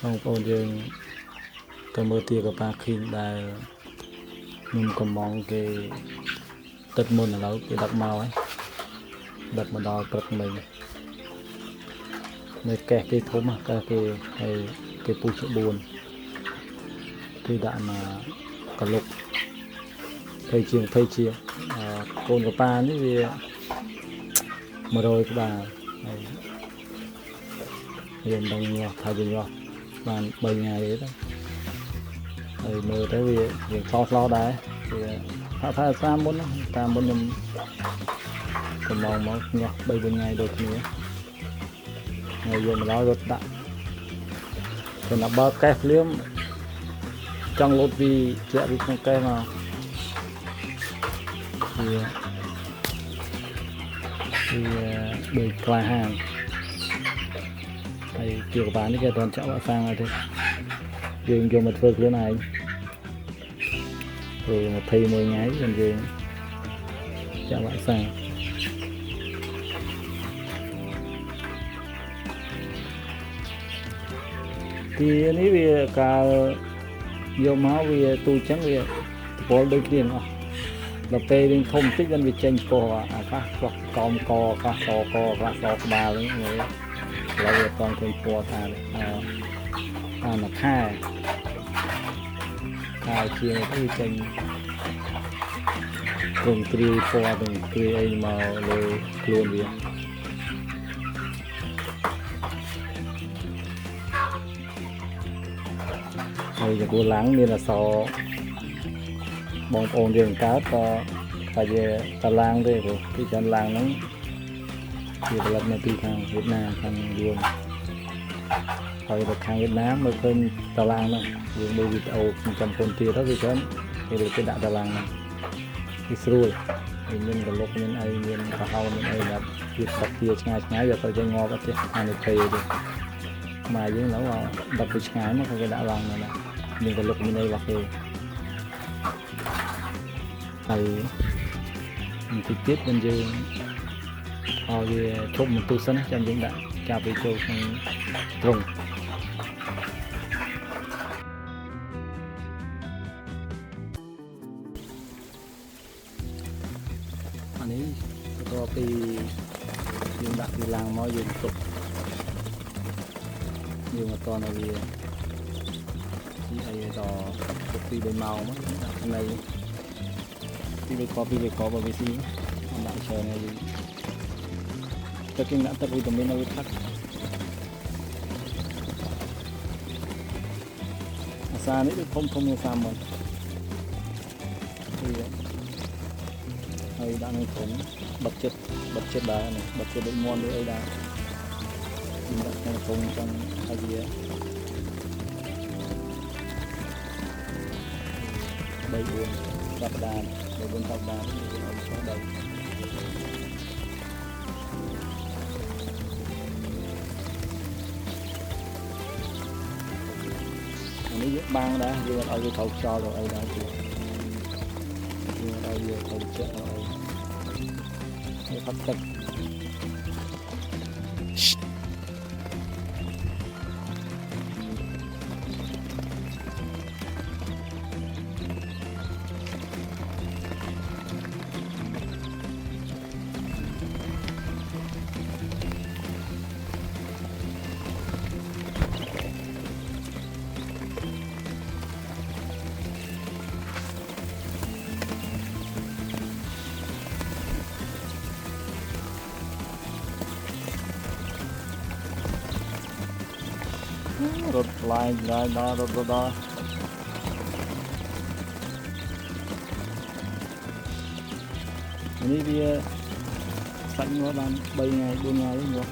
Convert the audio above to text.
បងប្អូនយើងទៅមើលទាកប៉ាឃីងដែលខ្ញុំកំងគេទឹកមុនឥឡូវគេដឹកមកហើយដឹកមកដល់ព្រឹកមិញនៅកេះគេធំកេះគេហើយគេពូជ4គេដាក់មកកលុក20 ជាងកូនកប៉ានេះវា100ក្បាលហើយយើងដឹងញាស់ថាយើងញាស់បាន3ថ្ងៃទេហើយមើលទៅវាឆ្លោះដែរវាថាតាមមុនខ្ញុំកំងមកញាស់3 4ថ្ងៃដូចគ្នាហើយយកមកដល់រត់ដាក់ព្រោះបើកេះភ្លាមចង់លោតពីជាក់ពីក្នុងកេះមកវាដូចក្លាហានហើយជាកប៉ានេះគេបានចាក់វ៉ាក់សាំងហើយទេយើងយកមកធ្វើខ្លួនឯងព្រោះ21ថ្ងៃយើងចាក់វ៉ាក់សាំងទីនេះវាកាលយកមកវាទូចឹងវាពលដូចគ្នាអស់ដល់ពេលវិញធំតិចវាចេញពោះអាកាសឆ្លោះកោមកអាកាសសកអាកាសសក្បាលហ្នឹងឥឡូវវាអត់ឃើញពណ៌ថាមួយខែជាងទៅចេញក្រុមគ្រាពណ៌ទាំងគ្រាអីមកលើខ្លួនវាហើយចំពោះឡើងមានអក្សរបងប្អូនយើងកើតក៏តែជាតាឡាងទេព្រោះទីចាន់ឡាងហ្នឹងវាផលិតនៅពីខាងវៀតណាមខាងយួនហើយទៅខាងវៀតណាមមើលឃើញតាឡាងហ្នឹងយើងមើលវីដេអូចំពន្ធទៀតទៅវាច្រើនគេដាក់តាឡាងហ្នឹងវាស្រួលវាមានកលុកមានអីមានប្រហោមានអីแบบវាសក់ទាឆ្ងាយយកទៅចេញងាប់អត់ទេអានេះពេទេមកយើងឡើយដល់ទៅឆ្ងាយមកគេដាក់ឡាងហ្នឹងមានកលុកមានអីរបស់គេហើយបន្តិចទៀតយើងឲ្យវាឈប់បន្ទុះសិនចាំយើងដាក់ចាប់វាចូលក្នុងទ្រុងអានេះបន្ទាប់ពីយើងដាក់វាឡើងមកយើងទុកយើងអត់តឲ្យវាទីអីដល់ទុកពី3ម៉ោងមកដាក់នៅពីវាកបវាស៊ីដាក់ច្រើនហើយទឹកគេដាក់ទឹកវីតាមីនឲ្យវាផឹកអាសានេះធំមួយសាមមកហើយដាក់នៅក្នុងបិទចិត្តដែរនេះបិទចិត្តដូចមន់ដូចអីដែរដាក់ក្នុងធំចឹងហើយវា3-4 សប្តាហ៍4 សប្តាហ៍យើងអត់ឆ្លងដល់នេះយើងបាំងដែរយើងអត់ឲ្យវាត្រូវខ្យល់ទៅអីដែរយើងឲ្យវាត្រូវចិត្តអីវាផឹកទឹករត់ខ្លាយដល់រត់ដល់នេះវាសាច់ងាប់បាន3 ថ្ងៃ 4 ថ្ងៃងាប់